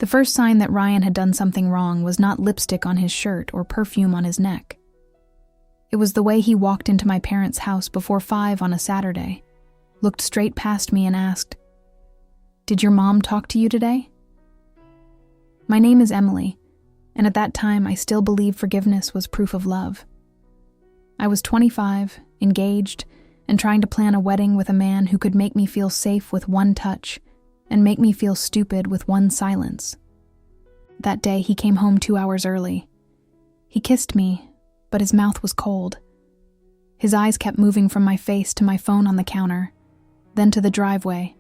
The first sign that Ryan had done something wrong was not lipstick on his shirt or perfume on his neck. It was the way he walked into my parents' house before 5 on a Saturday, looked straight past me and asked, "Did your mom talk to you today?" My name is Emily, and at that time I still believed forgiveness was proof of love. I was 25, engaged, and trying to plan a wedding with a man who could make me feel safe with one touch and make me feel stupid with one silence. That day he came home 2 hours early. He kissed me, but his mouth was cold. His eyes kept moving from my face to my phone on the counter, then to the driveway,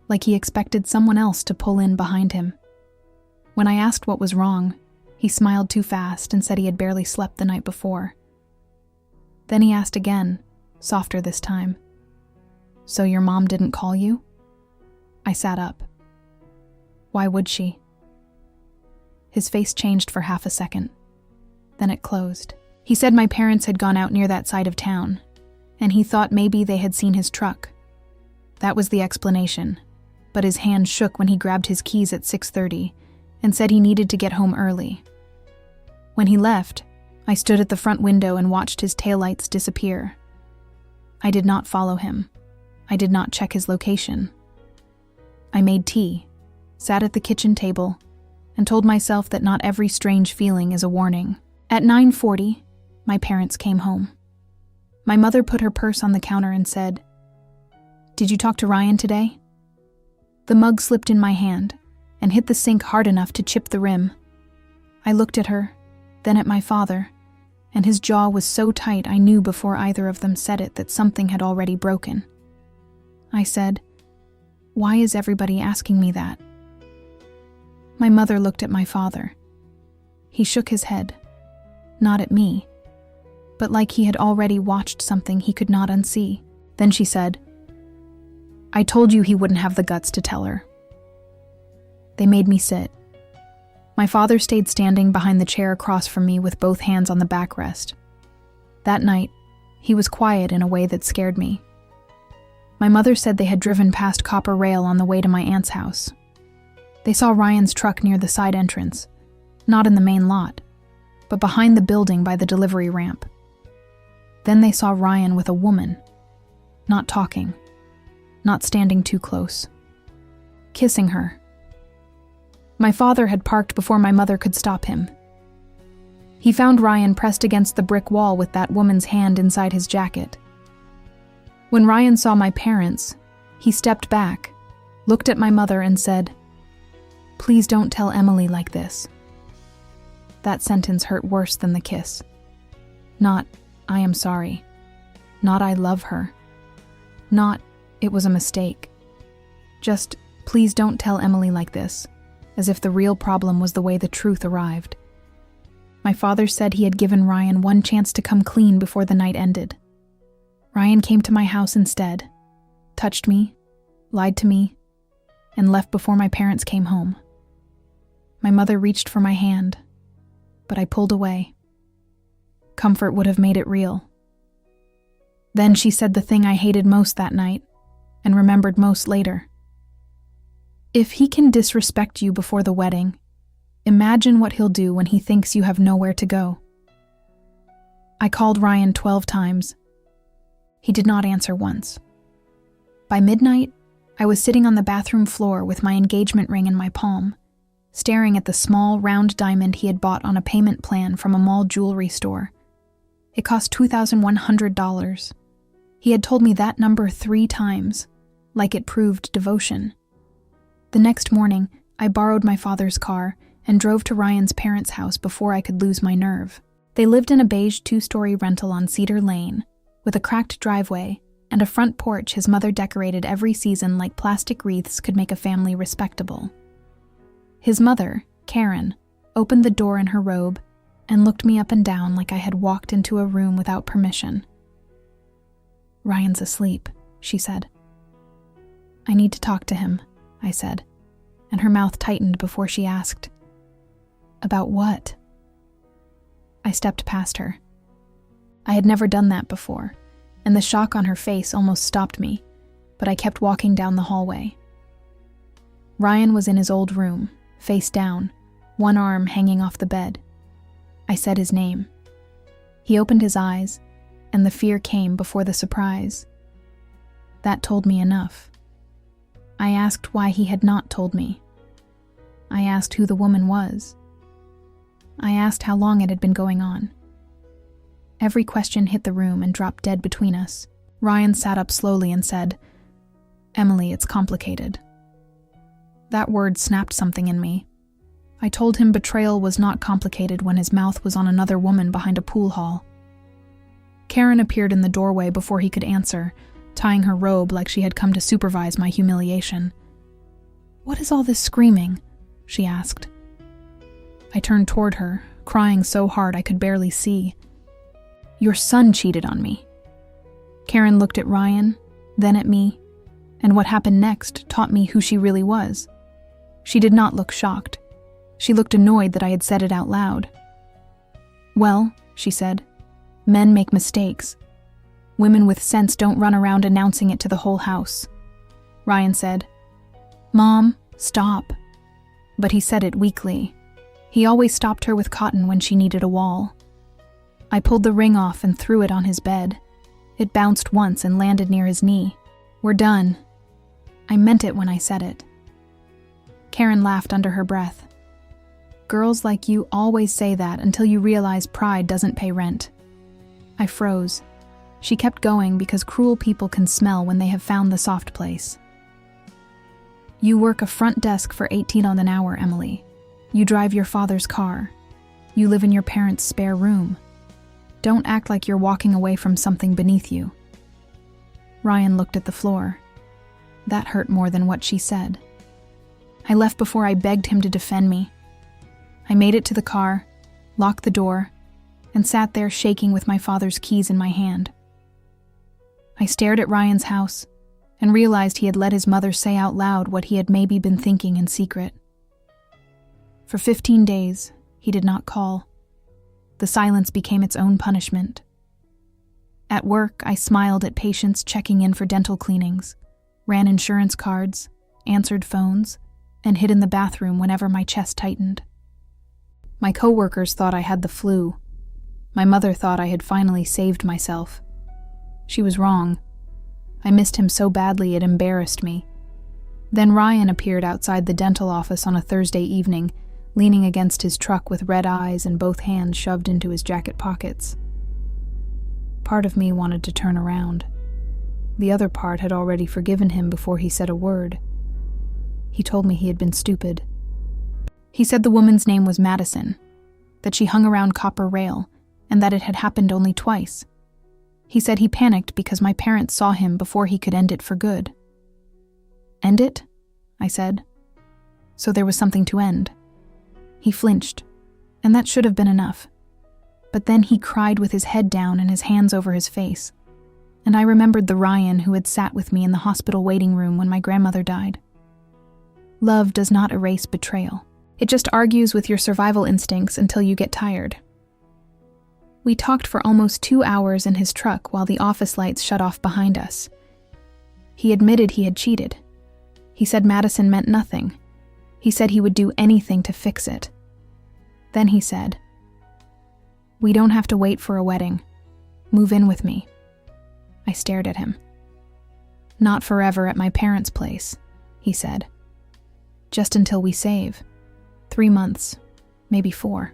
like he expected someone else to pull in behind him. When I asked what was wrong, he smiled too fast and said he had barely slept the night before. Then he asked again, softer this time, "So your mom didn't call you?" I sat up. Why would she? His face changed for half a second. Then it closed. He said my parents had gone out near that side of town, and he thought maybe they had seen his truck. That was the explanation, but his hand shook when he grabbed his keys at 6:30 and said he needed to get home early. When he left, I stood at the front window and watched his taillights disappear. I did not follow him. I did not check his location. I made tea, sat at the kitchen table, and told myself that not every strange feeling is a warning. At 9:40, my parents came home. My mother put her purse on the counter and said, "Did you talk to Ryan today?" The mug slipped in my hand and hit the sink hard enough to chip the rim. I looked at her, then at my father, and his jaw was so tight I knew before either of them said it that something had already broken. I said, "Why is everybody asking me that?" My mother looked at my father. He shook his head, not at me, but like he had already watched something he could not unsee. Then she said, "I told you he wouldn't have the guts to tell her." They made me sit. My father stayed standing behind the chair across from me with both hands on the backrest. That night, he was quiet in a way that scared me. My mother said they had driven past copper rail on the way to my aunt's house. They saw Ryan's truck near the side entrance, not in the main lot, but behind the building by the delivery ramp. Then they saw Ryan with a woman, not talking, not standing too close, kissing her. My father had parked before my mother could stop him. He found Ryan pressed against the brick wall with that woman's hand inside his jacket. When Ryan saw my parents, he stepped back, looked at my mother and said, "Please don't tell Emily like this." That sentence hurt worse than the kiss. Not, "I am sorry." Not, "I love her." Not, "It was a mistake." Just, "Please don't tell Emily like this," as if the real problem was the way the truth arrived. My father said he had given Ryan one chance to come clean before the night ended. Ryan came to my house instead, touched me, lied to me, and left before my parents came home. My mother reached for my hand, but I pulled away. Comfort would have made it real. Then she said the thing I hated most that night, and remembered most later. "If he can disrespect you before the wedding, imagine what he'll do when he thinks you have nowhere to go." I called Ryan 12 times. He did not answer once. By midnight, I was sitting on the bathroom floor with my engagement ring in my palm, staring at the small, round diamond he had bought on a payment plan from a mall jewelry store. It cost $2,100. He had told me that number 3 times, like it proved devotion. The next morning, I borrowed my father's car and drove to Ryan's parents' house before I could lose my nerve. They lived in a beige 2-story rental on Cedar Lane, with a cracked driveway and a front porch his mother decorated every season like plastic wreaths could make a family respectable. His mother, Karen, opened the door in her robe and looked me up and down like I had walked into a room without permission. "Ryan's asleep," she said. "I need to talk to him," I said, and her mouth tightened before she asked, "About what?" I stepped past her. I had never done that before, and the shock on her face almost stopped me, but I kept walking down the hallway. Ryan was in his old room, face down, one arm hanging off the bed. I said his name. He opened his eyes, and the fear came before the surprise. That told me enough. I asked why he had not told me. I asked who the woman was. I asked how long it had been going on. Every question hit the room and dropped dead between us. Ryan sat up slowly and said, "Emily, it's complicated." That word snapped something in me. I told him betrayal was not complicated when his mouth was on another woman behind a pool hall. Karen appeared in the doorway before he could answer, tying her robe like she had come to supervise my humiliation. "What is all this screaming?" she asked. I turned toward her, crying so hard I could barely see. "Your son cheated on me." Karen looked at Ryan, then at me, and what happened next taught me who she really was. She did not look shocked. She looked annoyed that I had said it out loud. "Well," she said, "men make mistakes. Women with sense don't run around announcing it to the whole house." Ryan said, "Mom, stop." But he said it weakly. He always stopped her with cotton when she needed a wall. I pulled the ring off and threw it on his bed. It bounced once and landed near his knee. "We're done." I meant it when I said it. Karen laughed under her breath. "Girls like you always say that until you realize pride doesn't pay rent." I froze. She kept going because cruel people can smell when they have found the soft place. "You work a front desk for $18 an hour, Emily. You drive your father's car. You live in your parents' spare room. Don't act like you're walking away from something beneath you." Ryan looked at the floor. That hurt more than what she said. I left before I begged him to defend me. I made it to the car, locked the door, and sat there shaking with my father's keys in my hand. I stared at Ryan's house and realized he had let his mother say out loud what he had maybe been thinking in secret. For 15 days, he did not call. The silence became its own punishment. At work, I smiled at patients checking in for dental cleanings, ran insurance cards, answered phones, and hid in the bathroom whenever my chest tightened. My coworkers thought I had the flu. My mother thought I had finally saved myself. She was wrong. I missed him so badly it embarrassed me. Then Ryan appeared outside the dental office on a Thursday evening, leaning against his truck with red eyes and both hands shoved into his jacket pockets. Part of me wanted to turn around. The other part had already forgiven him before he said a word. He told me he had been stupid. He said the woman's name was Madison, that she hung around Copper Rail, and that it had happened only twice. He said he panicked because my parents saw him before he could end it for good. "End it?" I said. So there was something to end. He flinched, and that should have been enough. But then he cried with his head down and his hands over his face, and I remembered the Ryan who had sat with me in the hospital waiting room when my grandmother died. Love does not erase betrayal. It just argues with your survival instincts until you get tired. We talked for almost 2 hours in his truck while the office lights shut off behind us. He admitted he had cheated. He said Madison meant nothing. He said he would do anything to fix it. Then he said, "We don't have to wait for a wedding. Move in with me." I stared at him. "Not forever at my parents' place," he said. "Just until we save. 3 months, maybe 4.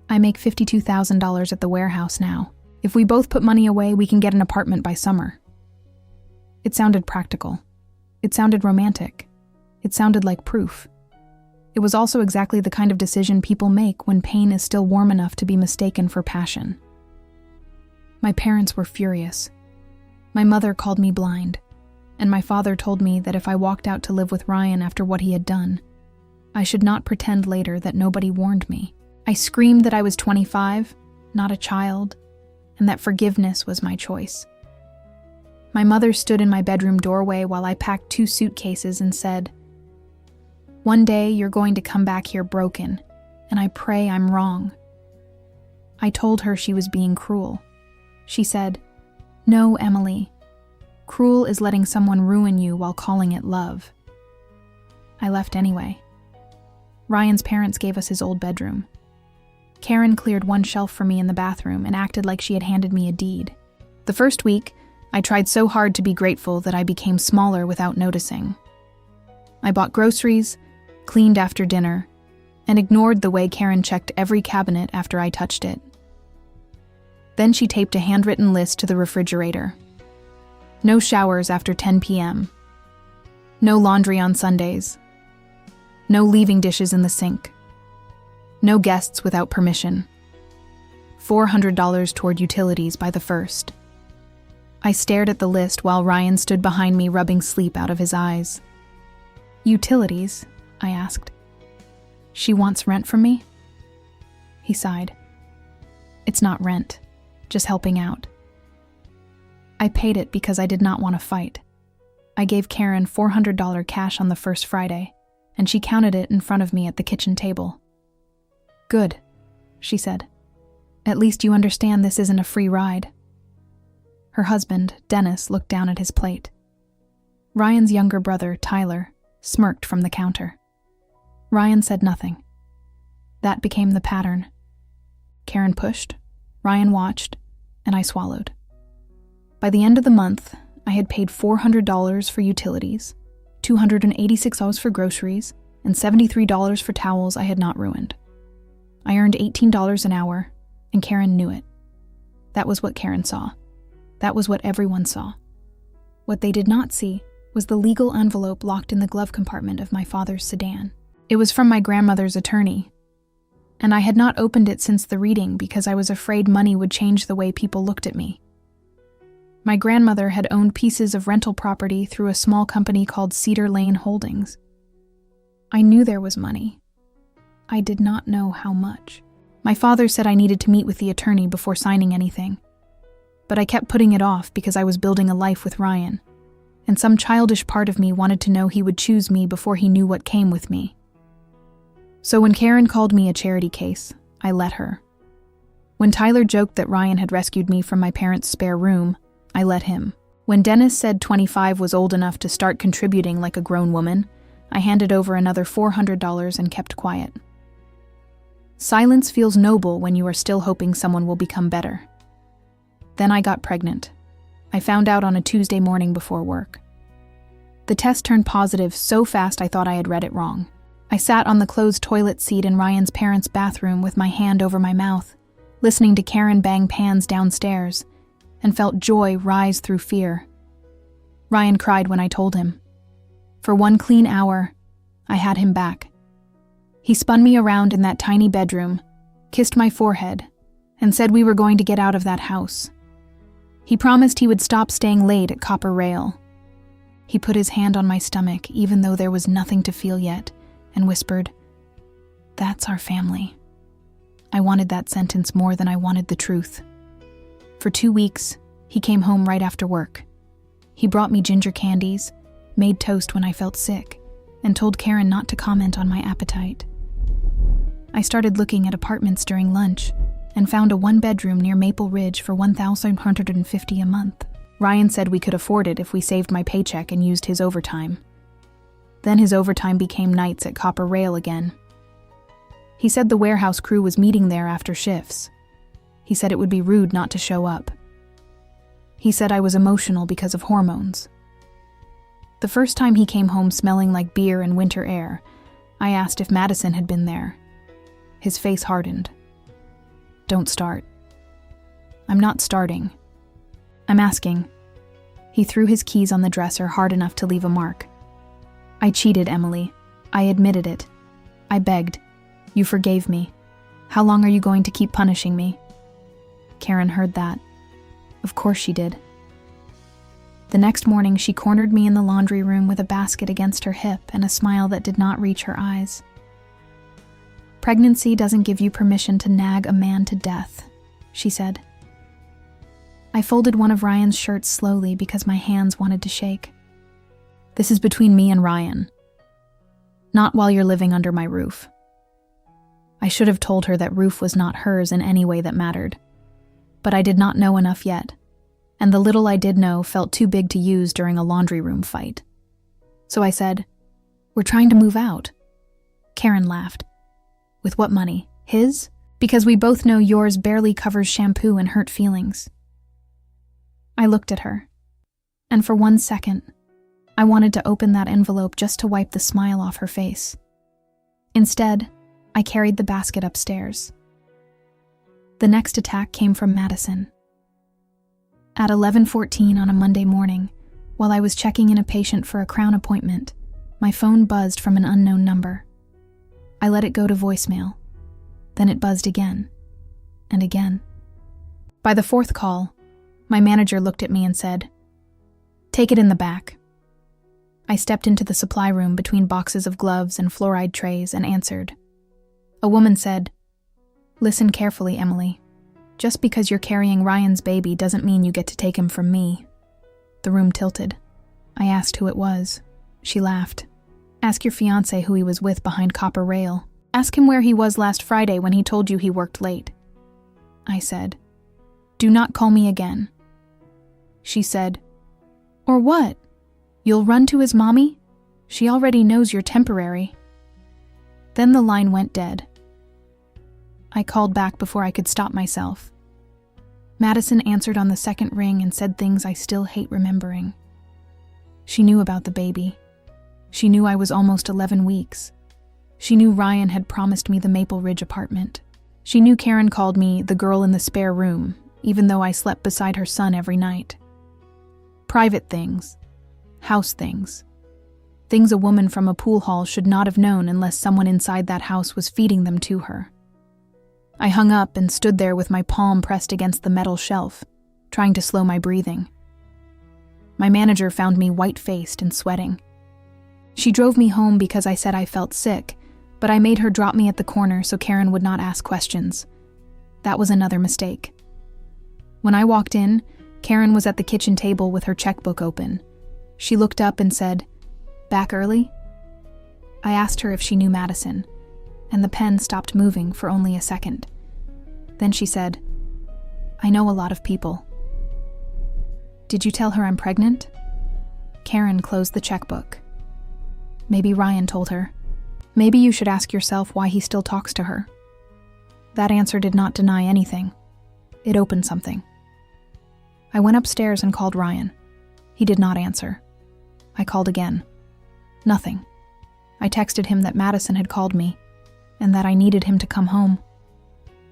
I make $52,000 at the warehouse now. If we both put money away, we can get an apartment by summer." It sounded practical. It sounded romantic. It sounded like proof. It was also exactly the kind of decision people make when pain is still warm enough to be mistaken for passion. My parents were furious. My mother called me blind, and my father told me that if I walked out to live with Ryan after what he had done, I should not pretend later that nobody warned me. I screamed that I was 25, not a child, and that forgiveness was my choice. My mother stood in my bedroom doorway while I packed 2 suitcases and said, "One day you're going to come back here broken, and I pray I'm wrong." I told her she was being cruel. She said, "No, Emily. Cruel is letting someone ruin you while calling it love." I left anyway. Ryan's parents gave us his old bedroom. Karen cleared one shelf for me in the bathroom and acted like she had handed me a deed. The first week, I tried so hard to be grateful that I became smaller without noticing. I bought groceries, cleaned after dinner, and ignored the way Karen checked every cabinet after I touched it. Then she taped a handwritten list to the refrigerator. No showers after 10 p.m. No laundry on Sundays. No leaving dishes in the sink. No guests without permission. $400 toward utilities by the 1st. I stared at the list while Ryan stood behind me rubbing sleep out of his eyes. Utilities? I asked. She wants rent from me? He sighed. It's not rent, just helping out. I paid it because I did not want to fight. I gave Karen $400 cash on the first Friday, and she counted it in front of me at the kitchen table. Good, she said. At least you understand this isn't a free ride. Her husband, Dennis, looked down at his plate. Ryan's younger brother, Tyler, smirked from the counter. Ryan said nothing. That became the pattern. Karen pushed, Ryan watched, and I swallowed. By the end of the month, I had paid $400 for utilities, $286 for groceries, and $73 for towels I had not ruined. I earned $18 an hour, and Karen knew it. That was what Karen saw. That was what everyone saw. What they did not see was the legal envelope locked in the glove compartment of my father's sedan. It was from my grandmother's attorney, and I had not opened it since the reading because I was afraid money would change the way people looked at me. My grandmother had owned pieces of rental property through a small company called Cedar Lane Holdings. I knew there was money. I did not know how much. My father said I needed to meet with the attorney before signing anything, but I kept putting it off because I was building a life with Ryan, and some childish part of me wanted to know he would choose me before he knew what came with me. So when Karen called me a charity case, I let her. When Tyler joked that Ryan had rescued me from my parents' spare room, I let him. When Dennis said 25 was old enough to start contributing like a grown woman, I handed over another $400 and kept quiet. Silence feels noble when you are still hoping someone will become better. Then I got pregnant. I found out on a Tuesday morning before work. The test turned positive so fast I thought I had read it wrong. I sat on the closed toilet seat in Ryan's parents' bathroom with my hand over my mouth, listening to Karen bang pans downstairs, and felt joy rise through fear. Ryan cried when I told him. For one clean hour, I had him back. He spun me around in that tiny bedroom, kissed my forehead, and said we were going to get out of that house. He promised he would stop staying late at Copper Rail. He put his hand on my stomach, even though there was nothing to feel yet, and whispered, "That's our family." I wanted that sentence more than I wanted the truth. For 2 weeks, he came home right after work. He brought me ginger candies, made toast when I felt sick, and told Karen not to comment on my appetite. I started looking at apartments during lunch and found a one-bedroom near Maple Ridge for $1,150 a month. Ryan said we could afford it if we saved my paycheck and used his overtime. Then his overtime became nights at Copper Rail again. He said the warehouse crew was meeting there after shifts. He said it would be rude not to show up. He said I was emotional because of hormones. The first time he came home smelling like beer and winter air, I asked if Madison had been there. His face hardened. "Don't start." "I'm not starting. I'm asking." He threw his keys on the dresser hard enough to leave a mark. "I cheated, Emily. I admitted it. I begged. You forgave me. How long are you going to keep punishing me?" Karen heard that. Of course she did. The next morning, she cornered me in the laundry room with a basket against her hip and a smile that did not reach her eyes. "Pregnancy doesn't give you permission to nag a man to death," she said. I folded one of Ryan's shirts slowly because my hands wanted to shake. "This is between me and Ryan. Not while you're living under my roof." I should have told her that roof was not hers in any way that mattered. But I did not know enough yet, and the little I did know felt too big to use during a laundry room fight. So I said, "We're trying to move out." Karen laughed. With what money? His? Because we both know yours barely covers shampoo and hurt feelings. I looked at her, and for 1 second, I wanted to open that envelope just to wipe the smile off her face. Instead, I carried the basket upstairs. The next attack came from Madison. At 11:14 on a Monday morning, while I was checking in a patient for a Crown appointment, my phone buzzed from an unknown number. I let it go to voicemail. Then it buzzed again, and again. By the fourth call, my manager looked at me and said, "Take it in the back." I stepped into the supply room between boxes of gloves and fluoride trays and answered. A woman said, "Listen carefully, Emily. Just because you're carrying Ryan's baby doesn't mean you get to take him from me." The room tilted. I asked who it was. She laughed. "Ask your fiancé who he was with behind Copper Rail. Ask him where he was last Friday when he told you he worked late." I said, "Do not call me again." She said, "Or what? You'll run to his mommy? She already knows you're temporary." Then the line went dead. I called back before I could stop myself. Madison answered on the second ring and said things I still hate remembering. She knew about the baby. She knew I was almost 11 weeks. She knew Ryan had promised me the Maple Ridge apartment. She knew Karen called me the girl in the spare room, even though I slept beside her son every night. Private things. House things. Things a woman from a pool hall should not have known unless someone inside that house was feeding them to her. I hung up and stood there with my palm pressed against the metal shelf, trying to slow my breathing. My manager found me white-faced and sweating. She drove me home because I said I felt sick, but I made her drop me at the corner so Karen would not ask questions. That was another mistake. When I walked in, Karen was at the kitchen table with her checkbook open. She looked up and said, "Back early?" I asked her if she knew Madison, and the pen stopped moving for only a second. Then she said, "I know a lot of people." "Did you tell her I'm pregnant?" Karen closed the checkbook. Maybe Ryan told her. Maybe you should ask yourself why he still talks to her. That answer did not deny anything. It opened something. I went upstairs and called Ryan. He did not answer. I called again. Nothing. I texted him that Madison had called me, and that I needed him to come home.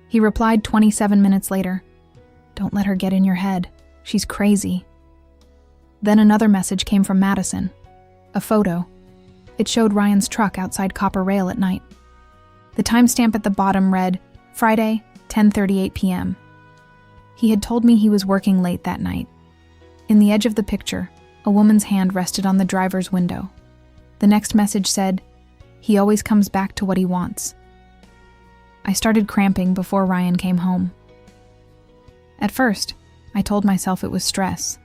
He replied 27 minutes later, "Don't let her get in your head. She's crazy." Then another message came from Madison. A photo. It showed Ryan's truck outside Copper Rail at night. The timestamp at the bottom read, Friday, 10:38 p.m. He had told me he was working late that night. In the edge of the picture, a woman's hand rested on the driver's window. The next message said, "He always comes back to what he wants." I started cramping before Ryan came home. At first, I told myself it was stress.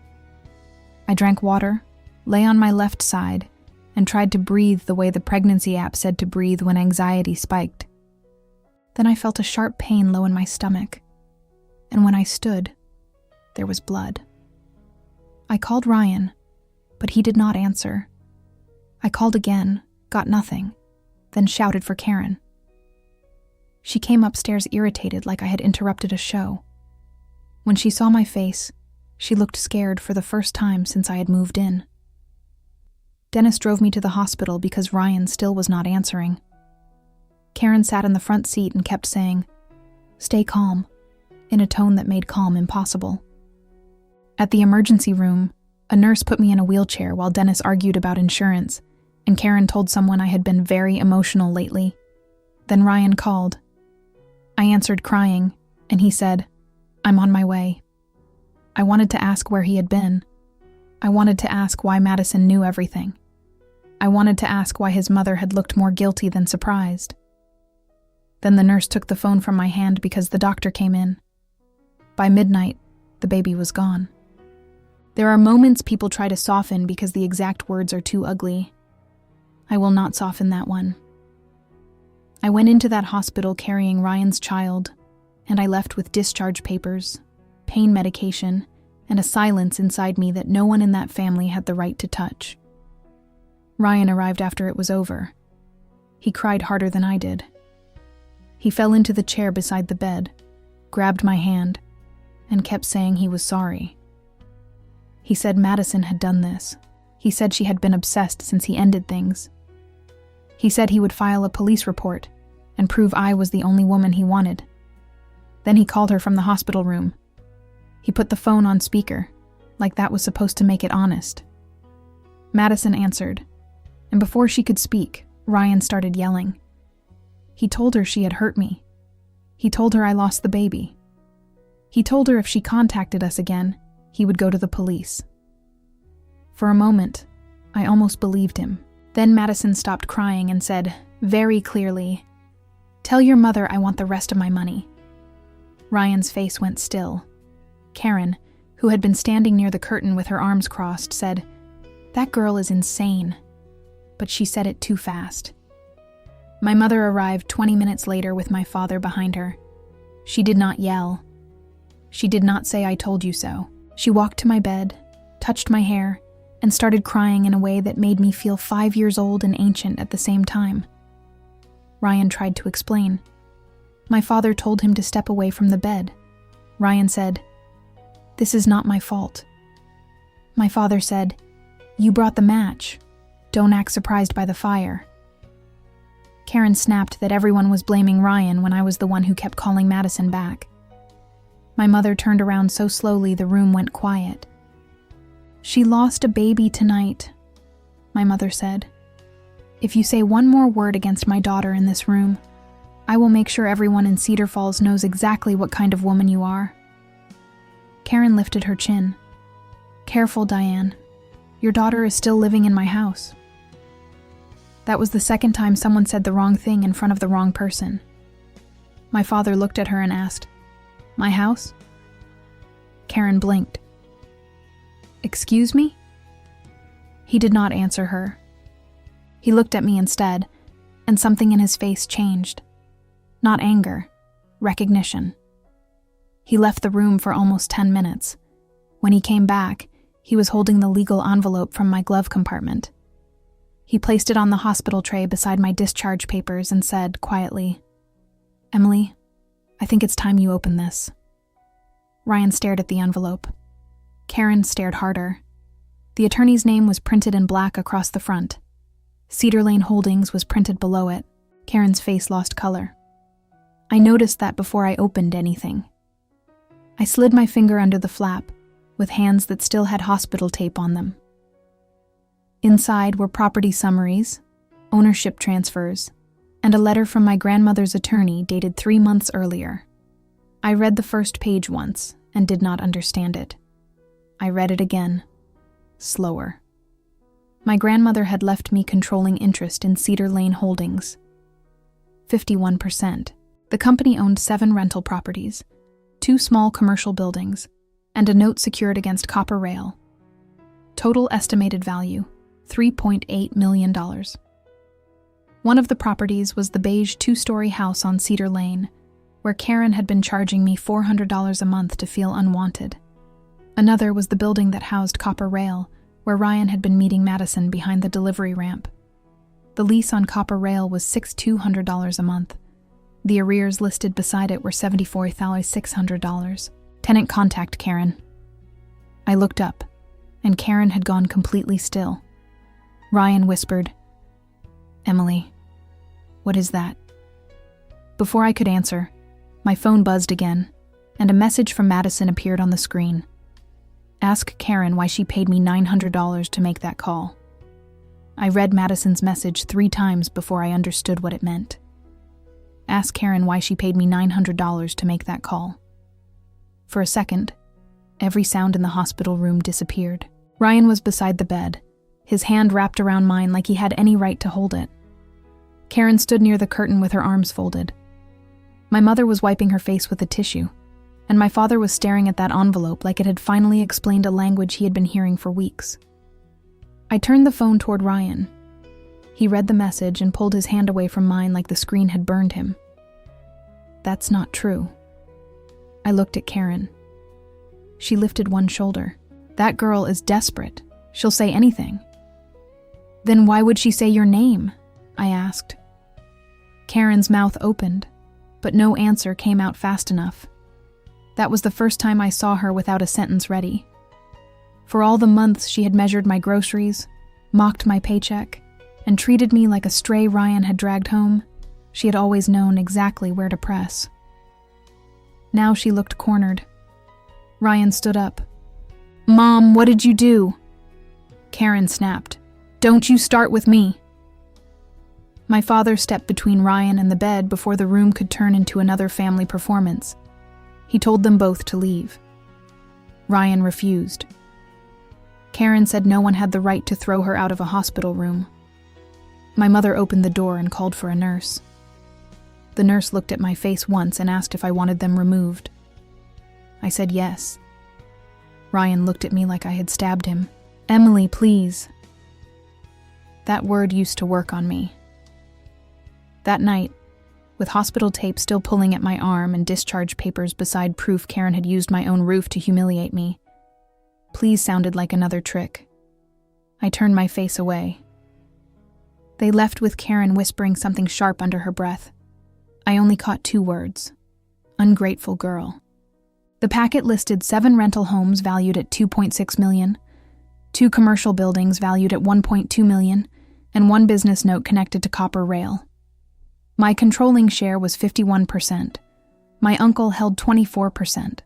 I drank water, lay on my left side, and tried to breathe the way the pregnancy app said to breathe when anxiety spiked. Then I felt a sharp pain low in my stomach, and when I stood, there was blood. I called Ryan, but he did not answer. I called again, got nothing, then shouted for Karen. She came upstairs irritated like I had interrupted a show. When she saw my face, she looked scared for the first time since I had moved in. Dennis drove me to the hospital because Ryan still was not answering. Karen sat in the front seat and kept saying, "Stay calm," in a tone that made calm impossible. At the emergency room, a nurse put me in a wheelchair while Dennis argued about insurance, and Karen told someone I had been very emotional lately. Then Ryan called. I answered crying, and he said, "I'm on my way." I wanted to ask where he had been. I wanted to ask why Madison knew everything. I wanted to ask why his mother had looked more guilty than surprised. Then the nurse took the phone from my hand because the doctor came in. By midnight, the baby was gone. There are moments people try to soften because the exact words are too ugly. I will not soften that one. I went into that hospital carrying Ryan's child, and I left with discharge papers, pain medication, and a silence inside me that no one in that family had the right to touch. Ryan arrived after it was over. He cried harder than I did. He fell into the chair beside the bed, grabbed my hand, and kept saying he was sorry. He said Madison had done this. He said she had been obsessed since he ended things. He said he would file a police report and prove I was the only woman he wanted. Then he called her from the hospital room. He put the phone on speaker, like that was supposed to make it honest. Madison answered, and before she could speak, Ryan started yelling. He told her she had hurt me. He told her I lost the baby. He told her if she contacted us again, he would go to the police. For a moment, I almost believed him. Then Madison stopped crying and said, very clearly, "Tell your mother I want the rest of my money." Ryan's face went still. Karen, who had been standing near the curtain with her arms crossed, said, "That girl is insane." But she said it too fast. My mother arrived 20 minutes later with my father behind her. She did not yell. She did not say "I told you so." She walked to my bed, touched my hair, and started crying in a way that made me feel 5 years old and ancient at the same time. Ryan tried to explain. My father told him to step away from the bed. Ryan said, "This is not my fault." My father said, "You brought the match. Don't act surprised by the fire." Karen snapped that everyone was blaming Ryan when I was the one who kept calling Madison back. My mother turned around so slowly the room went quiet. "She lost a baby tonight," my mother said. "If you say one more word against my daughter in this room, I will make sure everyone in Cedar Falls knows exactly what kind of woman you are." Karen lifted her chin. "Careful, Diane. Your daughter is still living in my house." That was the second time someone said the wrong thing in front of the wrong person. My father looked at her and asked, "My house?" Karen blinked. "Excuse me?" He did not answer her. He looked at me instead, and something in his face changed. Not anger, recognition. He left the room for almost 10 minutes. When he came back, he was holding the legal envelope from my glove compartment. He placed it on the hospital tray beside my discharge papers and said quietly, "Emily, I think it's time you open this." Ryan stared at the envelope. Karen stared harder. The attorney's name was printed in black across the front. Cedar Lane Holdings was printed below it. Karen's face lost color. I noticed that before I opened anything. I slid my finger under the flap, with hands that still had hospital tape on them. Inside were property summaries, ownership transfers, and a letter from my grandmother's attorney dated 3 months earlier. I read the first page once and did not understand it. I read it again, slower. My grandmother had left me controlling interest in Cedar Lane Holdings. 51%. The company owned 7 rental properties, 2 small commercial buildings, and a note secured against copper rail. Total estimated value, $3.8 million. One of the properties was the beige 2-story house on Cedar Lane, where Karen had been charging me $400 a month to feel unwanted. Another was the building that housed copper rail, where Ryan had been meeting Madison behind the delivery ramp. The lease on copper rail was $6,200 a month. The arrears listed beside it were $74,600. Tenant contact Karen. I looked up, and Karen had gone completely still. Ryan whispered, "Emily, what is that?" Before I could answer, my phone buzzed again, and a message from Madison appeared on the screen. "Ask Karen why she paid me $900 to make that call." I read Madison's message 3 times before I understood what it meant. Ask Karen why she paid me $900 to make that call. For a second, every sound in the hospital room disappeared. Ryan was beside the bed, his hand wrapped around mine like he had any right to hold it. Karen stood near the curtain with her arms folded. My mother was wiping her face with a tissue, and my father was staring at that envelope like it had finally explained a language he had been hearing for weeks. I turned the phone toward Ryan. He read the message and pulled his hand away from mine like the screen had burned him. "That's not true." I looked at Karen. She lifted one shoulder. "That girl is desperate. She'll say anything." "Then why would she say your name?" I asked. Karen's mouth opened, but no answer came out fast enough. That was the first time I saw her without a sentence ready. For all the months she had measured my groceries, mocked my paycheck, and treated me like a stray Ryan had dragged home, she had always known exactly where to press. Now she looked cornered. Ryan stood up. "Mom, what did you do?" Karen snapped. "Don't you start with me." My father stepped between Ryan and the bed before the room could turn into another family performance. He told them both to leave. Ryan refused. Karen said no one had the right to throw her out of a hospital room. My mother opened the door and called for a nurse. The nurse looked at my face once and asked if I wanted them removed. I said yes. Ryan looked at me like I had stabbed him. "Emily, please." That word used to work on me. That night, with hospital tape still pulling at my arm and discharge papers beside proof Karen had used my own roof to humiliate me, please sounded like another trick. I turned my face away. They left with Karen whispering something sharp under her breath. I only caught 2 words. Ungrateful girl. The packet listed 7 rental homes valued at $2.6 million, 2 commercial buildings valued at $1.2 million, and 1 business note connected to Copper Rail. My controlling share was 51%. My uncle held 24%.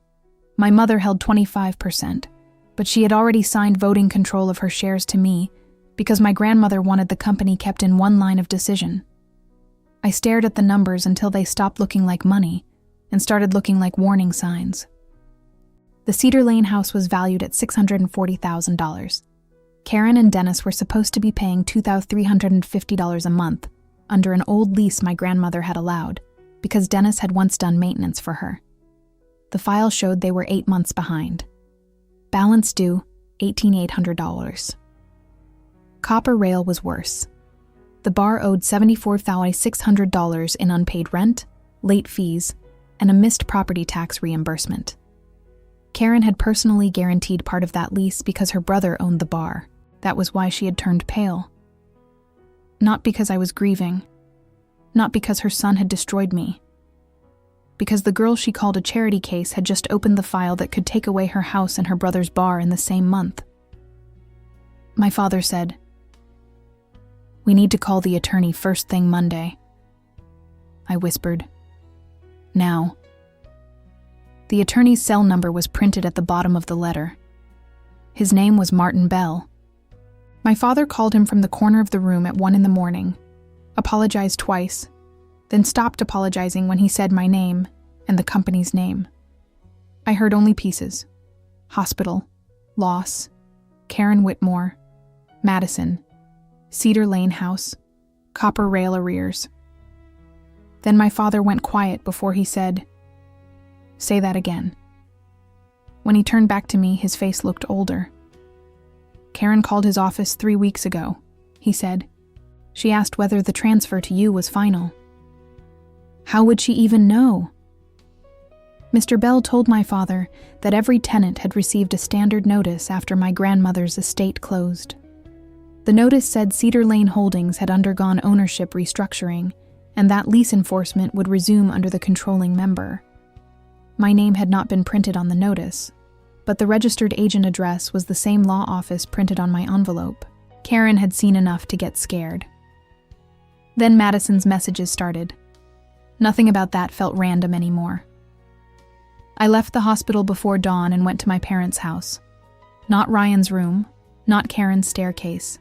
My mother held 25%, but she had already signed voting control of her shares to me because my grandmother wanted the company kept in one line of decision. I stared at the numbers until they stopped looking like money and started looking like warning signs. The Cedar Lane house was valued at $640,000. Karen and Dennis were supposed to be paying $2,350 a month under an old lease my grandmother had allowed because Dennis had once done maintenance for her. The file showed they were 8 months behind. Balance due, $18,800. Copper Rail was worse. The bar owed $74,600 in unpaid rent, late fees, and a missed property tax reimbursement. Karen had personally guaranteed part of that lease because her brother owned the bar. That was why she had turned pale. Not because I was grieving. Not because her son had destroyed me. Because the girl she called a charity case had just opened the file that could take away her house and her brother's bar in the same month. My father said, "We need to call the attorney first thing Monday." I whispered, "Now." The attorney's cell number was printed at the bottom of the letter. His name was Martin Bell. My father called him from the corner of the room at 1 a.m, apologized twice, then stopped apologizing when he said my name and the company's name. I heard only pieces. Hospital, loss, Karen Whitmore, Madison, Cedar Lane house, Copper Rail arrears. Then my father went quiet before he said, "Say that again." When he turned back to me, his face looked older. "Karen called his office 3 weeks ago," he said. "She asked whether the transfer to you was final." How would she even know? Mr. Bell told my father that every tenant had received a standard notice after my grandmother's estate closed. The notice said Cedar Lane Holdings had undergone ownership restructuring, and that lease enforcement would resume under the controlling member. My name had not been printed on the notice, but the registered agent address was the same law office printed on my envelope. Karen had seen enough to get scared. Then Madison's messages started. Nothing about that felt random anymore. I left the hospital before dawn and went to my parents' house. Not Ryan's room, not Karen's staircase,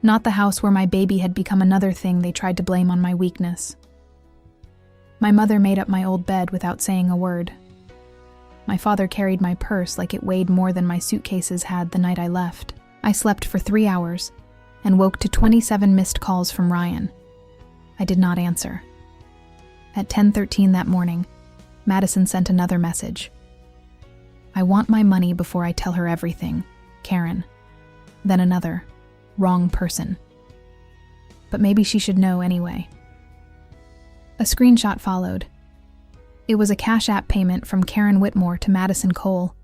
not the house where my baby had become another thing they tried to blame on my weakness. My mother made up my old bed without saying a word. My father carried my purse like it weighed more than my suitcases had the night I left. I slept for 3 hours and woke to 27 missed calls from Ryan. I did not answer. At 10:13 that morning, Madison sent another message. "I want my money before I tell her everything, Karen." Then another, "Wrong person." But maybe she should know anyway. A screenshot followed. It was a Cash App payment from Karen Whitmore to Madison Cole,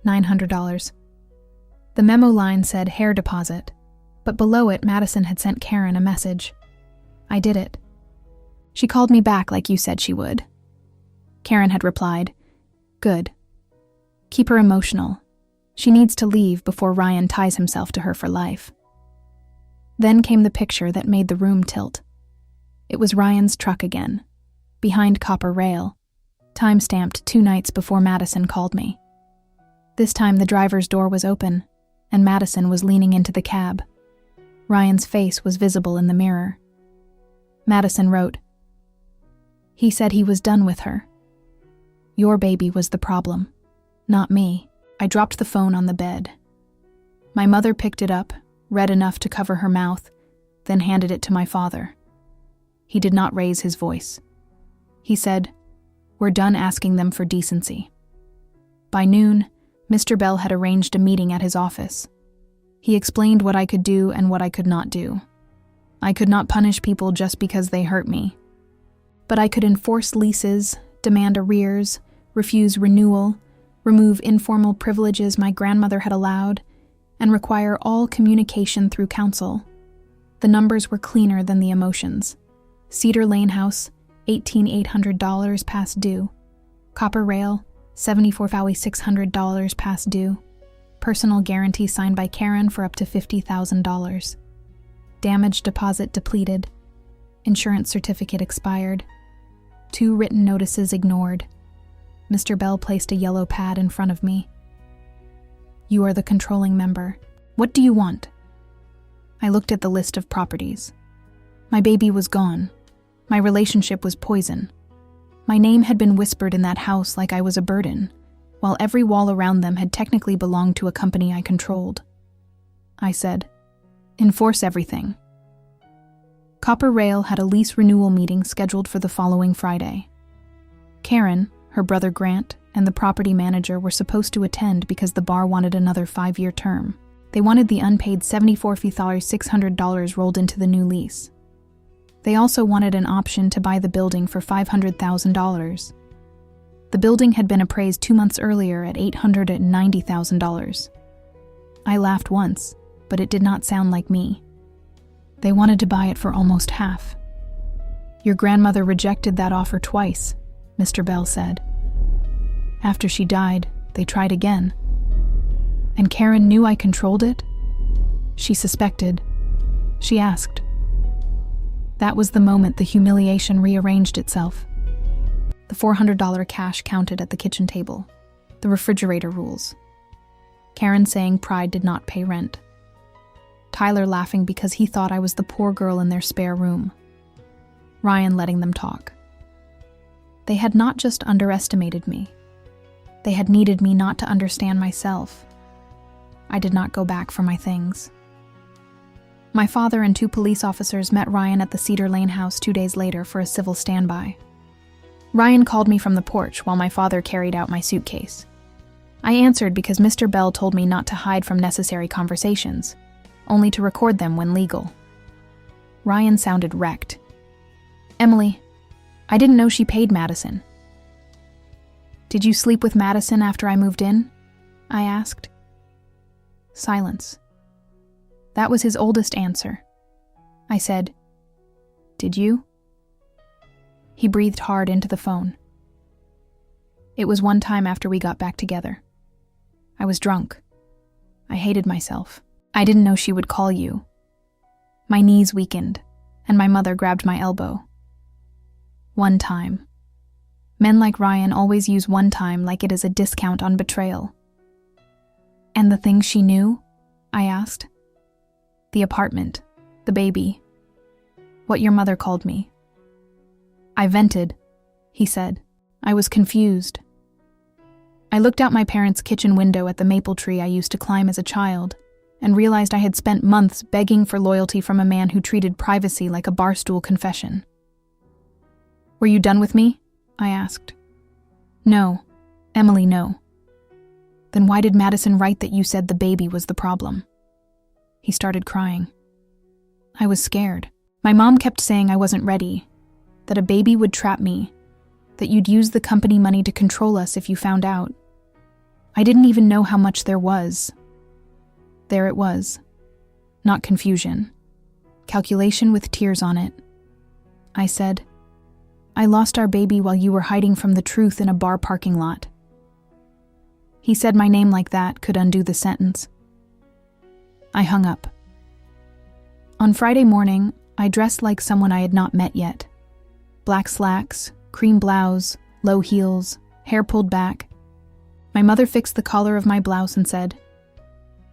$900. The memo line said hair deposit, but below it Madison had sent Karen a message. I did it. She called me back like you said she would. Karen had replied, "Good. Keep her emotional. She needs to leave before Ryan ties himself to her for life." Then came the picture that made the room tilt. It was Ryan's truck again, behind copper rail, time-stamped 2 nights before Madison called me. This time the driver's door was open, and Madison was leaning into the cab. Ryan's face was visible in the mirror. Madison wrote, "He said he was done with her. Your baby was the problem, not me." I dropped the phone on the bed. My mother picked it up, read enough to cover her mouth, then handed it to my father. He did not raise his voice. He said, "We're done asking them for decency." By noon, Mr. Bell had arranged a meeting at his office. He explained what I could do and what I could not do. I could not punish people just because they hurt me. But I could enforce leases, demand arrears, refuse renewal, remove informal privileges my grandmother had allowed, and require all communication through counsel. The numbers were cleaner than the emotions. Cedar Lane House, $18,800 past due. Copper Rail, $74,600 past due. Personal guarantee signed by Karen for up to $50,000. Damage deposit depleted. Insurance certificate expired. 2 written notices ignored. Mr. Bell placed a yellow pad in front of me. "You are the controlling member. What do you want?" I looked at the list of properties. My baby was gone. My relationship was poison. My name had been whispered in that house like I was a burden, while every wall around them had technically belonged to a company I controlled. I said, "Enforce everything." Copper Rail had a lease renewal meeting scheduled for the following Friday. Karen, her brother Grant, and the property manager were supposed to attend because the bar wanted another 5-year term. They wanted the unpaid $74,600 rolled into the new lease. They also wanted an option to buy the building for $500,000. The building had been appraised 2 months earlier at $890,000. I laughed once, but it did not sound like me. They wanted to buy it for almost half. "Your grandmother rejected that offer twice," Mr. Bell said. "After she died, they tried again. And Karen knew I controlled it? She suspected. She asked." That was the moment the humiliation rearranged itself. The $400 cash counted at the kitchen table. The refrigerator rules. Karen saying pride did not pay rent. Tyler laughing because he thought I was the poor girl in their spare room. Ryan letting them talk. They had not just underestimated me. They had needed me not to understand myself. I did not go back for my things. My father and 2 police officers met Ryan at the Cedar Lane house 2 days later for a civil standby. Ryan called me from the porch while my father carried out my suitcase. I answered because Mr. Bell told me not to hide from necessary conversations, only to record them when legal. Ryan sounded wrecked. "Emily, I didn't know she paid Madison." "Did you sleep with Madison after I moved in?" I asked. Silence. That was his oldest answer. I said, "Did you?" He breathed hard into the phone. It was one time after we got back together. I was drunk. I hated myself. I didn't know she would call you. My knees weakened, and my mother grabbed my elbow. One time. Men like Ryan always use one time like it is a discount on betrayal. "And the things she knew?" I asked. "The apartment, the baby, what your mother called me." I vented, he said. I was confused. I looked out my parents' kitchen window at the maple tree I used to climb as a child and realized I had spent months begging for loyalty from a man who treated privacy like a barstool confession. "Were you done with me?" I asked. "No. Emily, no." "Then why did Madison write that you said the baby was the problem?" He started crying. I was scared. My mom kept saying I wasn't ready, that a baby would trap me, that you'd use the company money to control us if you found out. I didn't even know how much there was. There it was. Not confusion. Calculation with tears on it. I said, I lost our baby while you were hiding from the truth in a bar parking lot." He said my name like that could undo the sentence. I hung up. On Friday morning, I dressed like someone I had not met yet. Black slacks, cream blouse, low heels, hair pulled back. My mother fixed the collar of my blouse and said,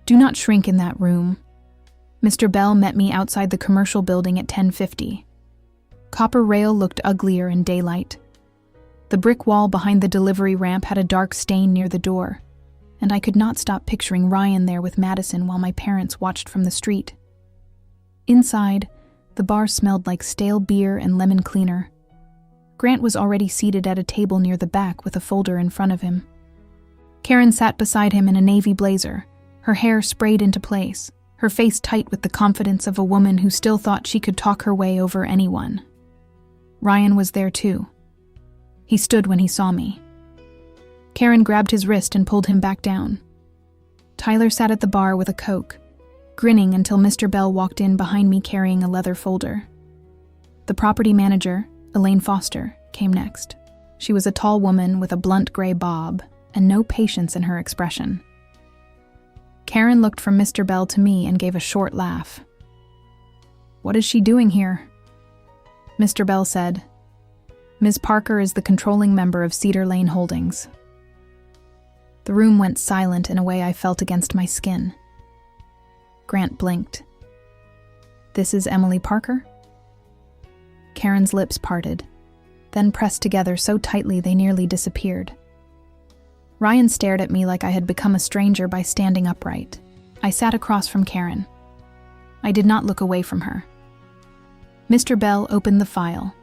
"Do not shrink in that room." Mr. Bell met me outside the commercial building at 10:50. Copper rail looked uglier in daylight. The brick wall behind the delivery ramp had a dark stain near the door, and I could not stop picturing Ryan there with Madison while my parents watched from the street. Inside, the bar smelled like stale beer and lemon cleaner. Grant was already seated at a table near the back with a folder in front of him. Karen sat beside him in a navy blazer, her hair sprayed into place, her face tight with the confidence of a woman who still thought she could talk her way over anyone. Ryan was there too. He stood when he saw me. Karen grabbed his wrist and pulled him back down. Tyler sat at the bar with a Coke, grinning until Mr. Bell walked in behind me carrying a leather folder. The property manager, Elaine Foster, came next. She was a tall woman with a blunt gray bob and no patience in her expression. Karen looked from Mr. Bell to me and gave a short laugh. "What is she doing here?" Mr. Bell said, "Ms. Parker is the controlling member of Cedar Lane Holdings." The room went silent in a way I felt against my skin. Grant blinked. "This is Emily Parker?" Karen's lips parted, then pressed together so tightly they nearly disappeared. Ryan stared at me like I had become a stranger by standing upright. I sat across from Karen. I did not look away from her. Mr. Bell opened the file.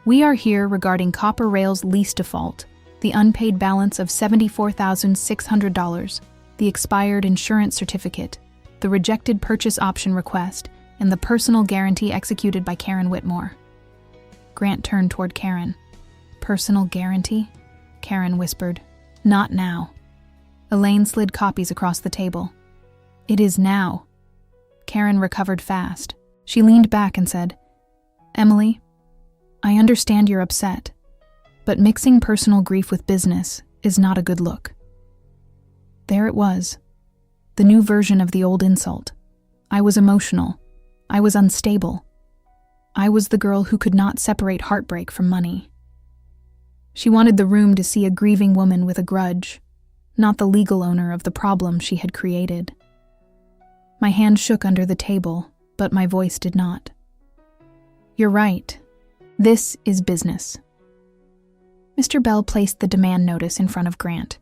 "We are here regarding Copper Rail's lease default, the unpaid balance of $74,600, the expired insurance certificate, the rejected purchase option request, and the personal guarantee executed by Karen Whitmore." Grant turned toward Karen. "Personal guarantee?" Karen whispered. "Not now." Elaine slid copies across the table. "It is now." Karen recovered fast. She leaned back and said, "Emily, I understand you're upset, but mixing personal grief with business is not a good look." There it was, the new version of the old insult. I was emotional. I was unstable. I was the girl who could not separate heartbreak from money. She wanted the room to see a grieving woman with a grudge, not the legal owner of the problem she had created. My hand shook under the table, but my voice did not. "You're right. This is business." Mr. Bell placed the demand notice in front of Grant.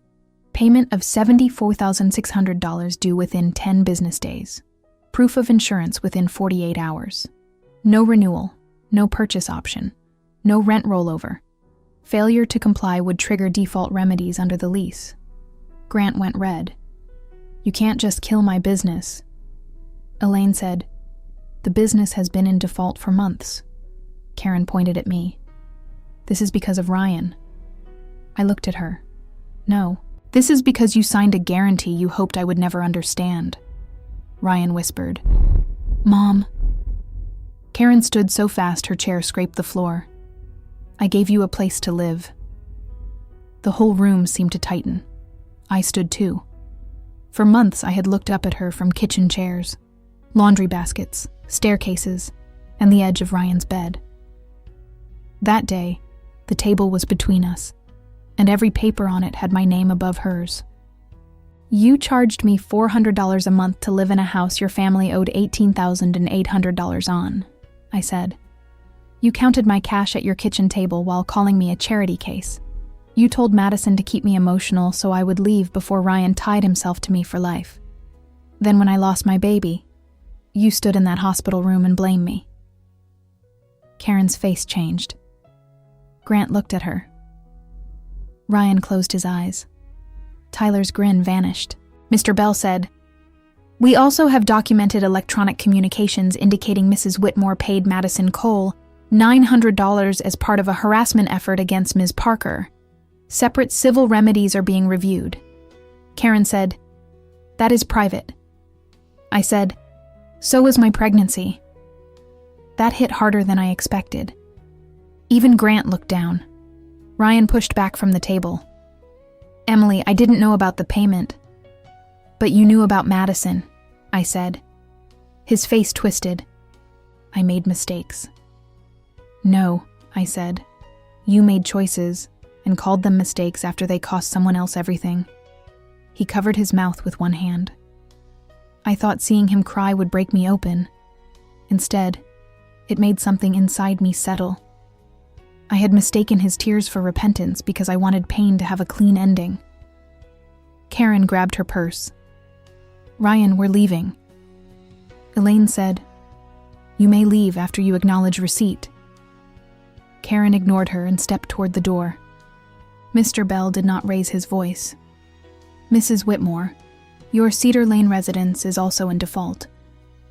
Payment of $74,600 due within 10 business days. Proof of insurance within 48 hours. No renewal, no purchase option, no rent rollover. Failure to comply would trigger default remedies under the lease. Grant went red. "You can't just kill my business." Elaine said, "The business has been in default for months." Karen pointed at me. "This is because of Ryan." I looked at her. "No, this is because you signed a guarantee you hoped I would never understand." Ryan whispered, "Mom." Karen stood so fast her chair scraped the floor. "I gave you a place to live." The whole room seemed to tighten. I stood too. For months I had looked up at her from kitchen chairs, laundry baskets, staircases, and the edge of Ryan's bed. That day, the table was between us, and every paper on it had my name above hers. "You charged me $400 a month to live in a house your family owed $18,800 on," I said. "You counted my cash at your kitchen table while calling me a charity case. You told Madison to keep me emotional so I would leave before Ryan tied himself to me for life. Then when I lost my baby, you stood in that hospital room and blamed me." Karen's face changed. Grant looked at her. Ryan closed his eyes. Tyler's grin vanished. Mr. Bell said, "We also have documented electronic communications indicating Mrs. Whitmore paid Madison Cole $900 as part of a harassment effort against Ms. Parker. Separate civil remedies are being reviewed." Karen said, "That is private." I said, "So is my pregnancy." That hit harder than I expected. Even Grant looked down. Ryan pushed back from the table. "Emily, I didn't know about the payment." "But you knew about Madison," I said. His face twisted. "I made mistakes." "No," I said. "You made choices and called them mistakes after they cost someone else everything." He covered his mouth with one hand. I thought seeing him cry would break me open. Instead, it made something inside me settle. I had mistaken his tears for repentance because I wanted pain to have a clean ending. Karen grabbed her purse. "Ryan, we're leaving." Elaine said, "You may leave after you acknowledge receipt." Karen ignored her and stepped toward the door. Mr. Bell did not raise his voice. "Mrs. Whitmore, your Cedar Lane residence is also in default.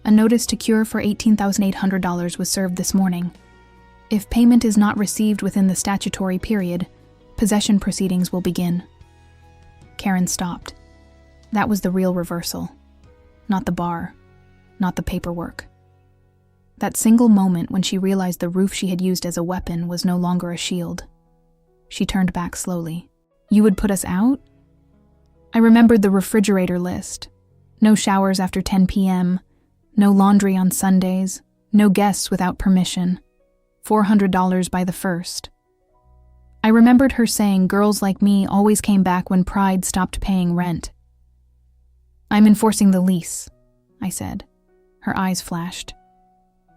A notice to cure for $18,800 was served this morning. If payment is not received within the statutory period, possession proceedings will begin." Karen stopped. That was the real reversal. Not the bar. Not the paperwork. That single moment when she realized the roof she had used as a weapon was no longer a shield. She turned back slowly. "You would put us out?" I remembered the refrigerator list. No showers after 10 p.m., no laundry on Sundays, no guests without permission, $400 by the first. I remembered her saying girls like me always came back when pride stopped paying rent. "I'm enforcing the lease," I said. Her eyes flashed.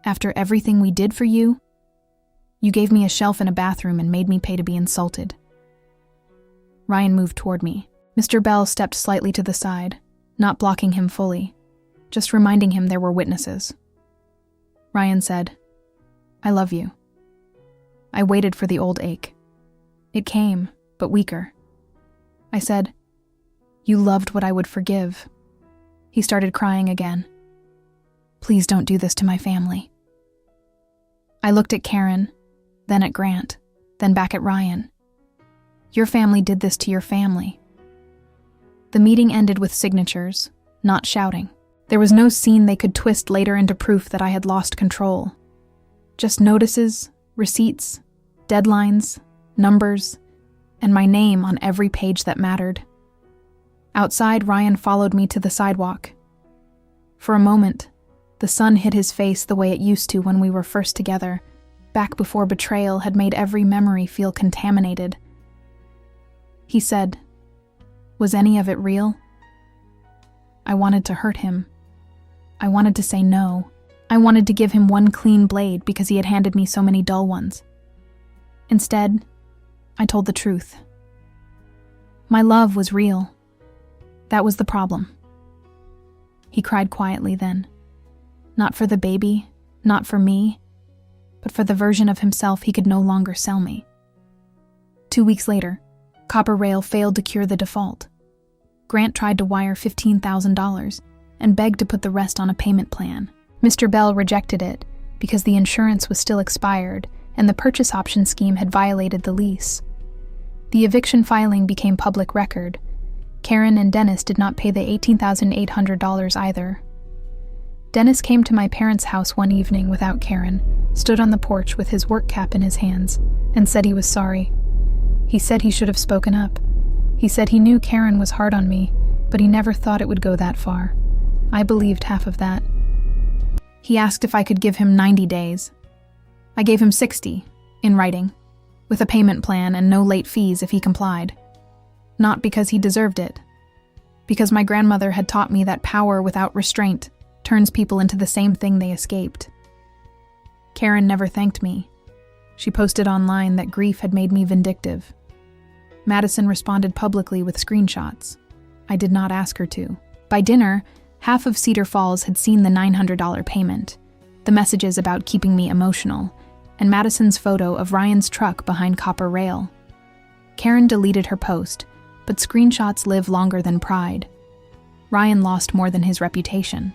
"After everything we did for you? You gave me a shelf in a bathroom and made me pay to be insulted." Ryan moved toward me. Mr. Bell stepped slightly to the side, not blocking him fully, just reminding him there were witnesses. Ryan said, "I love you." I waited for the old ache. It came, but weaker. I said, "You loved what I would forgive." He started crying again. "Please don't do this to my family." I looked at Karen, then at Grant, then back at Ryan. "Your family did this to your family." The meeting ended with signatures, not shouting. There was no scene they could twist later into proof that I had lost control. Just notices, receipts, deadlines, numbers, and my name on every page that mattered. Outside, Ryan followed me to the sidewalk. For a moment, the sun hit his face the way it used to when we were first together, back before betrayal had made every memory feel contaminated. He said, "Was any of it real?" I wanted to hurt him. I wanted to say no. I wanted to give him one clean blade because he had handed me so many dull ones. Instead, I told the truth. My love was real. That was the problem. He cried quietly then. Not for the baby, not for me, but for the version of himself he could no longer sell me. 2 weeks later, Copper Rail failed to cure the default. Grant tried to wire $15,000 and begged to put the rest on a payment plan. Mr. Bell rejected it because the insurance was still expired and the purchase option scheme had violated the lease. The eviction filing became public record. Karen and Dennis did not pay the $18,800 either. Dennis came to my parents' house one evening without Karen, stood on the porch with his work cap in his hands, and said he was sorry. He said he should have spoken up. He said he knew Karen was hard on me, but he never thought it would go that far. I believed half of that. He asked if I could give him 90 days. I gave him 60, in writing, with a payment plan and no late fees if he complied. Not because he deserved it. Because my grandmother had taught me that power without restraint turns people into the same thing they escaped. Karen never thanked me. She posted online that grief had made me vindictive. Madison responded publicly with screenshots. I did not ask her to. By dinner, half of Cedar Falls had seen the $900 payment, the messages about keeping me emotional, and Madison's photo of Ryan's truck behind Copper Rail. Karen deleted her post, but screenshots live longer than pride. Ryan lost more than his reputation.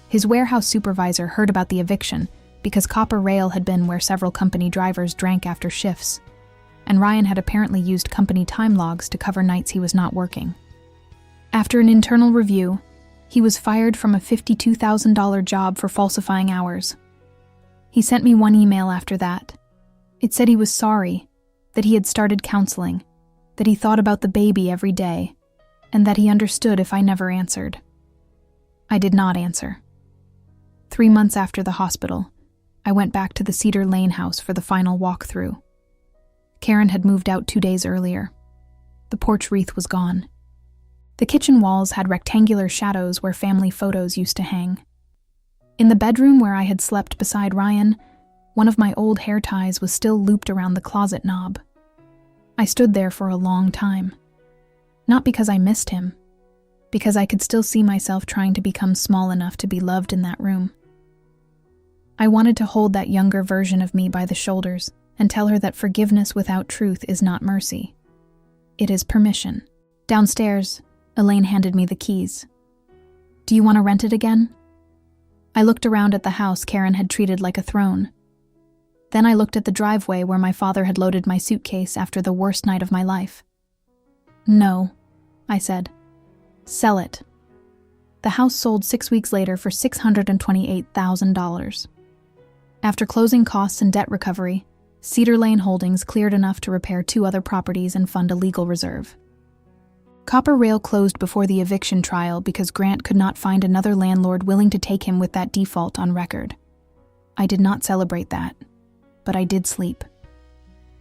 His warehouse supervisor heard about the eviction because Copper Rail had been where several company drivers drank after shifts, and Ryan had apparently used company time logs to cover nights he was not working. After an internal review, he was fired from a $52,000 job for falsifying hours. He sent me one email after that. It said he was sorry, that he had started counseling, that he thought about the baby every day, and that he understood if I never answered. I did not answer. 3 months after the hospital, I went back to the Cedar Lane house for the final walkthrough. Karen had moved out 2 days earlier. The porch wreath was gone. The kitchen walls had rectangular shadows where family photos used to hang. In the bedroom where I had slept beside Ryan, one of my old hair ties was still looped around the closet knob. I stood there for a long time. Not because I missed him, because I could still see myself trying to become small enough to be loved in that room. I wanted to hold that younger version of me by the shoulders and tell her that forgiveness without truth is not mercy. It is permission. Downstairs, Elaine handed me the keys. "Do you want to rent it again?" I looked around at the house Karen had treated like a throne. Then I looked at the driveway where my father had loaded my suitcase after the worst night of my life. "No," I said. "Sell it." The house sold 6 weeks later for $628,000. After closing costs and debt recovery, Cedar Lane Holdings cleared enough to repair 2 other properties and fund a legal reserve. Copper Rail closed before the eviction trial because Grant could not find another landlord willing to take him with that default on record. I did not celebrate that, but I did sleep.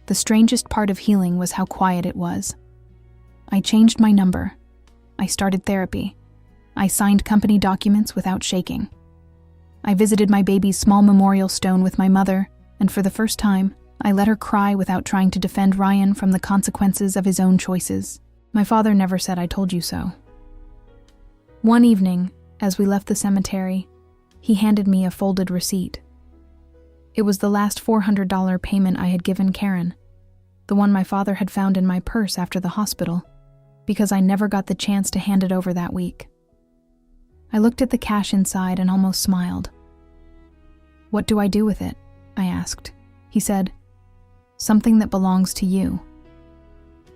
The strangest part of healing was how quiet it was. I changed my number. I started therapy. I signed company documents without shaking. I visited my baby's small memorial stone with my mother, and for the first time, I let her cry without trying to defend Ryan from the consequences of his own choices. My father never said I told you so. One evening, as we left the cemetery, he handed me a folded receipt. It was the last $400 payment I had given Karen, the one my father had found in my purse after the hospital, because I never got the chance to hand it over that week. I looked at the cash inside and almost smiled. "What do I do with it?" I asked. He said, "Something that belongs to you."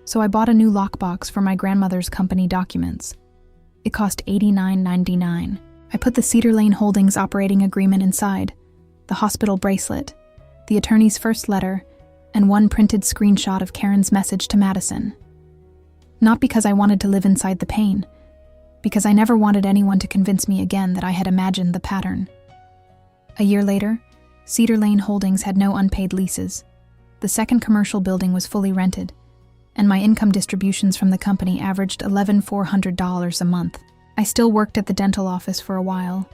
So I bought a new lockbox for my grandmother's company documents. It cost $89.99. I put the Cedar Lane Holdings operating agreement inside, the hospital bracelet, the attorney's first letter, and one printed screenshot of Karen's message to Madison. Not because I wanted to live inside the pain, because I never wanted anyone to convince me again that I had imagined the pattern. A year later, Cedar Lane Holdings had no unpaid leases. The second commercial building was fully rented, and my income distributions from the company averaged $11,400 a month. I still worked at the dental office for a while,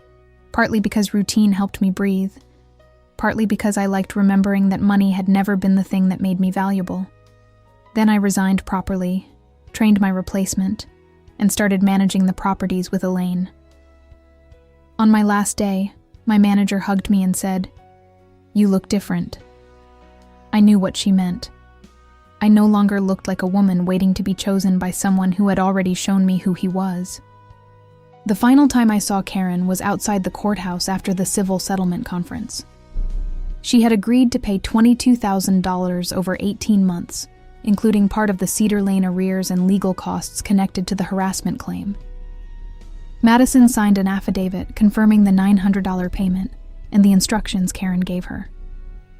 partly because routine helped me breathe, partly because I liked remembering that money had never been the thing that made me valuable. Then I resigned properly, trained my replacement, and started managing the properties with Elaine. On my last day, my manager hugged me and said, "You look different." I knew what she meant. I no longer looked like a woman waiting to be chosen by someone who had already shown me who he was. The final time I saw Karen was outside the courthouse after the civil settlement conference. She had agreed to pay $22,000 over 18 months, including part of the Cedar Lane arrears and legal costs connected to the harassment claim. Madison signed an affidavit confirming the $900 payment and the instructions Karen gave her.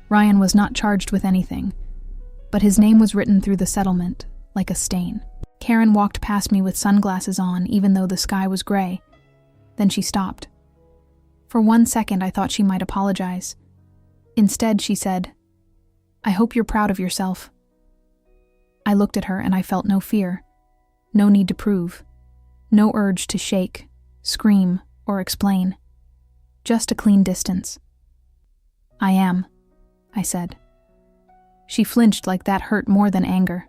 Ryan was not charged with anything, but his name was written through the settlement, like a stain. Karen walked past me with sunglasses on, even though the sky was gray. Then she stopped. For 1 second, I thought she might apologize. Instead, she said, "I hope you're proud of yourself." I looked at her and I felt no fear, no need to prove, no urge to shake, scream, or explain. Just a clean distance. "I am," I said. She flinched like that hurt more than anger.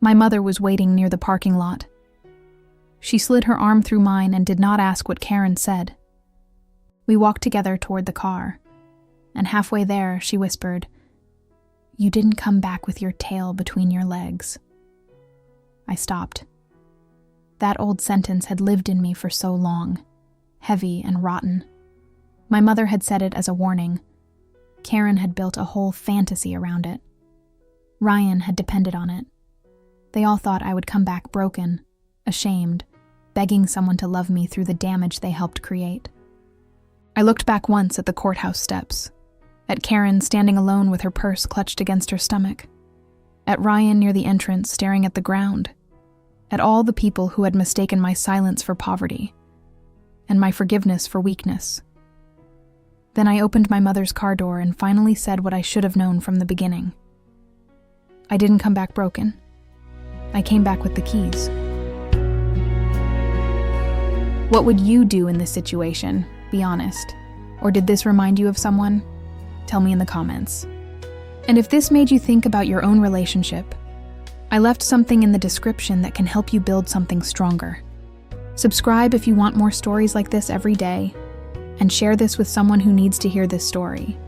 My mother was waiting near the parking lot. She slid her arm through mine and did not ask what Karen said. We walked together toward the car, and halfway there, she whispered, "You didn't come back with your tail between your legs." I stopped. That old sentence had lived in me for so long, heavy and rotten. My mother had said it as a warning. Karen had built a whole fantasy around it. Ryan had depended on it. They all thought I would come back broken, ashamed, begging someone to love me through the damage they helped create. I looked back once at the courthouse steps, At Karen standing alone with her purse clutched against her stomach. At Ryan near the entrance staring at the ground. At all the people who had mistaken my silence for poverty and my forgiveness for weakness. Then I opened my mother's car door and finally said what I should have known from the beginning. I didn't come back broken. I came back with the keys. What would you do in this situation? Be honest. Or did this remind you of someone? Tell me in the comments. And if this made you think about your own relationship, I left something in the description that can help you build something stronger. Subscribe if you want more stories like this every day, and share this with someone who needs to hear this story.